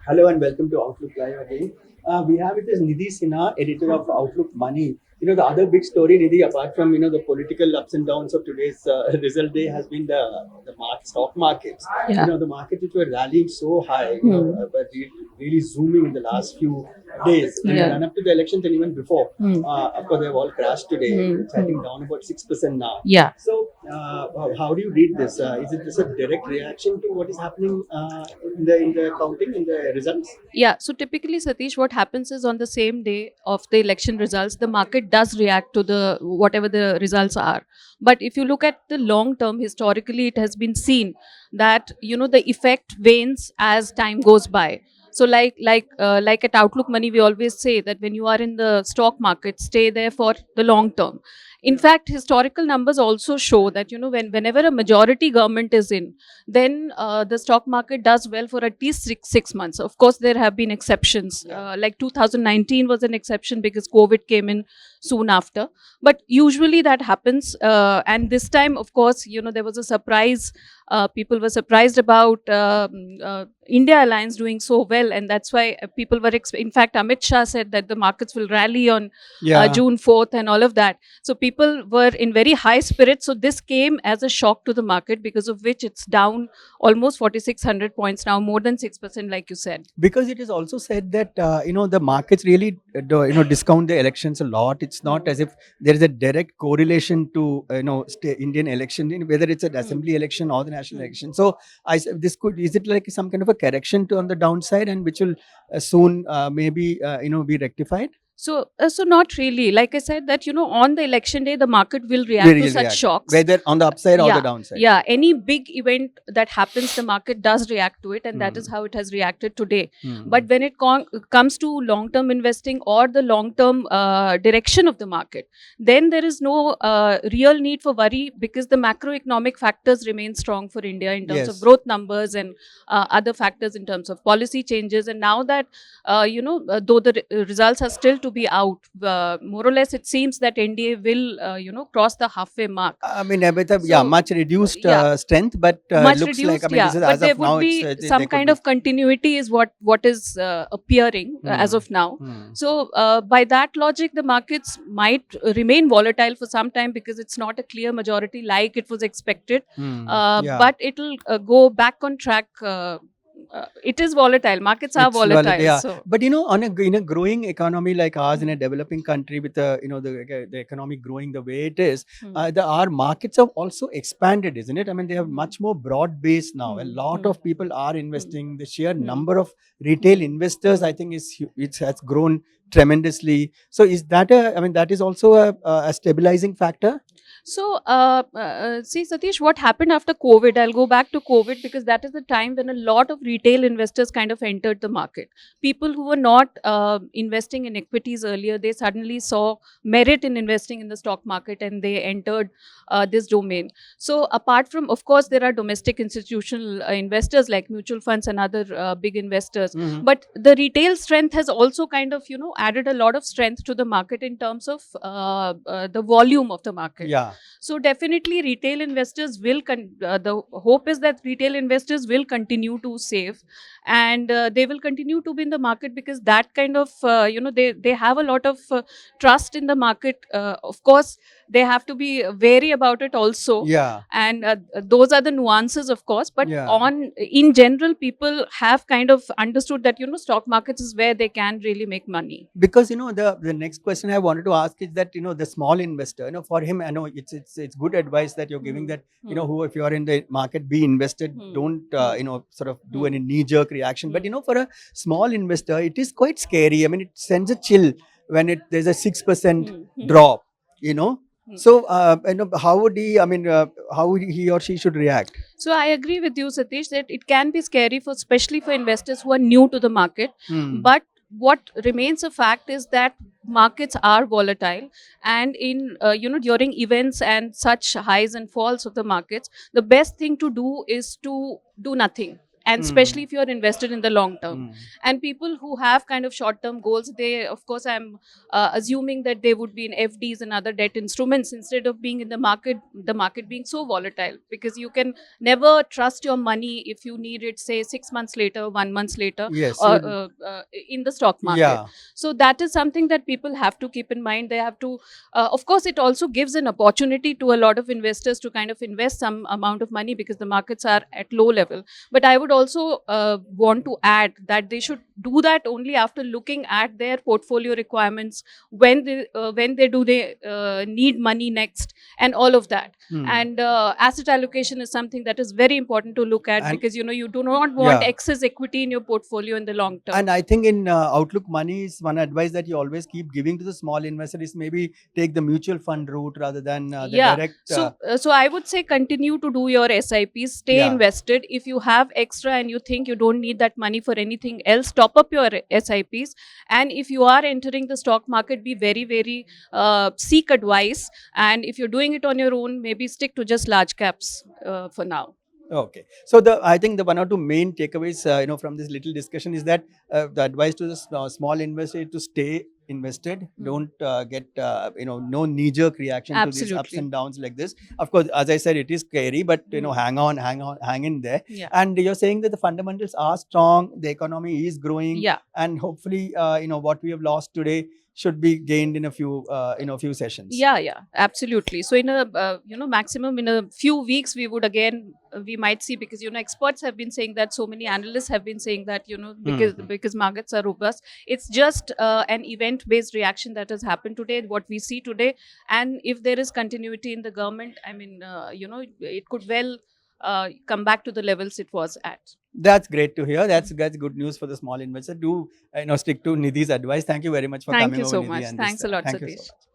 Hello and welcome to Outlook Live again. We have with us Nidhi Sinha, editor of Outlook Money. The other big story, Nidhi, apart from the political ups and downs of today's result day, has been the stock markets. Yeah. The markets which were rallying so high, but really zooming in the last few days, in the Yeah. run up to the elections and even before. Hmm. Of course, they've all crashed today. It's I think down about 6% now. Yeah. So, how do you read this? Is it just a direct reaction to what is happening in the counting in the results? Yeah. So typically, Satish, what happens is on the same day of the election results, the market does react to the whatever the results are. But if you look at the long term, historically, it has been seen that the effect wanes as time goes by. So like at Outlook Money, we always say that when you are in the stock market, stay there for the long term. In fact, historical numbers also show that whenever a majority government is in, then the stock market does well for at least six months. Of course, there have been exceptions. Like 2019 was an exception because COVID came in soon after. But usually that happens. And this time, of course, there was a surprise. People were surprised about India Alliance doing so well. And that's why people were, in fact, Amit Shah said that the markets will rally on Yeah. June 4th and all of that. So people were in very high spirits. So this came as a shock to the market, because of which it's down almost 4,600 points now, more than 6%, like you said. Because it is also said that the markets really discount the elections a lot. It's not as if there is a direct correlation to Indian election, whether it's an assembly election or the national election. So this could, is it like some kind of a correction to on the downside, and which will soon maybe be rectified? So not really. Like I said, that on the election day, the market will react Will to such react, shocks. whether on the upside or the Yeah, downside. yeah. Any big event that happens, the market does react to it, and that is Hmm. how it has reacted today. Hmm. But when it comes to long-term investing or the long-term direction of the market, then there is no real need for worry, because the macroeconomic factors remain strong for India in terms of Yes. growth numbers and other factors in terms of policy changes. And now that though the results are still to be out, more or less it seems that NDA will cross the halfway mark. I mean, with a, yeah, So much reduced yeah, strength, but much looks like, I reduced, mean, yeah, this is but as there of would now. It's be there some could kind be. of continuity is what is appearing as Hmm. of now. Hmm. So by that logic, the markets might remain volatile for some time, because it's not a clear majority like it was expected. Hmm. Yeah. But it'll go back on track. It is volatile, markets are It's valid, volatile, yeah. so But in a growing economy like ours, in a developing country with the economy growing the way it is, our markets have also expanded, isn't it? I mean, they have much more broad base now. A lot of people are investing. The sheer number of retail investors, I think, it has grown tremendously. So is that I mean, that is also a stabilizing factor. So, see, Satish, what happened after COVID? I'll go back to COVID, because that is the time when a lot of retail investors kind of entered the market. People who were not investing in equities earlier, they suddenly saw merit in investing in the stock market, and they entered this domain. So, apart from, of course, there are domestic institutional investors like mutual funds and other big investors. Mhm. But the retail strength has also kind of, added a lot of strength to the market in terms of the volume of the market. Yeah. So definitely retail investors will, the hope is that retail investors will continue to save, and they will continue to be in the market, because that kind of, they have a lot of trust in the market. Of course, they have to be wary about it also. Yeah. And those are the nuances, of course. But Yeah. in general, people have kind of understood that, stock markets is where they can really make money. Because the next question I wanted to ask is that the small investor, for him, I know it's good advice that you're giving, that who, if you are in the market, be invested, don't sort of do any knee jerk reaction. But for a small investor, it is quite scary. I mean, it sends a chill when there's a 6% drop, you know so how would he, I mean, how he or she should react? So I agree with you, Satish, that it can be scary for, especially for investors who are new to the market. Hmm. But what remains a fact is that markets are volatile, and in during events and such highs and falls of the markets, the best thing to do is to do nothing. and especially if you are invested in the long term. Mm. And people who have kind of short term goals, they, of course, I'm assuming that they would be in FDs and other debt instruments instead of being in the market being so volatile, because you can never trust your money if you need it, say 6 months later, 1 month later, Yes. or you- in the stock market. yeah. So that is something that people have to keep in mind. They have to, of course, it also gives an opportunity to a lot of investors to kind of invest some amount of money because the markets are at low level. But I would also want to add that they should do that only after looking at their portfolio requirements, when they need money next, and all of that. Hmm. And asset allocation is something that is very important to look at, And- because you do not want Yeah. excess equity in your portfolio in the long term. And I think in Outlook Money is one advice that you always keep giving to the small investor is maybe take the mutual fund route rather than the Yeah. direct. So I would say continue to do your SIPs, stay Yeah. invested. If you have extra and you think you don't need that money for anything else, top up your SIPs. And if you are entering the stock market, be very, very seek advice. And if you're doing it on your own, maybe stick to just large caps for now. Okay, so I think the one or two main takeaways, from this little discussion is that the advice to the small investor is to stay invested. Don't get, no knee-jerk reaction to these ups Absolutely. and downs like this. Of course, as I said, it is scary, but hang on, hang in there. Yeah. And you're saying that the fundamentals are strong, the economy is growing, Yeah. and hopefully, what we have lost today should be gained in a few sessions. Yeah, absolutely. So in a maximum in a few weeks we would again we might see, because experts have been saying that, so many analysts have been saying that, because markets are robust. It's just an event based reaction that has happened today, what we see today. And if there is continuity in the government, I mean, it could well come back to the levels it was at. That's great to hear. That's good news for the small investor. Do stick to Nidhi's advice. Thank you very much for Thank coming you over, so Nidhi. much. And Thanks a lot, thank you so Satish. much.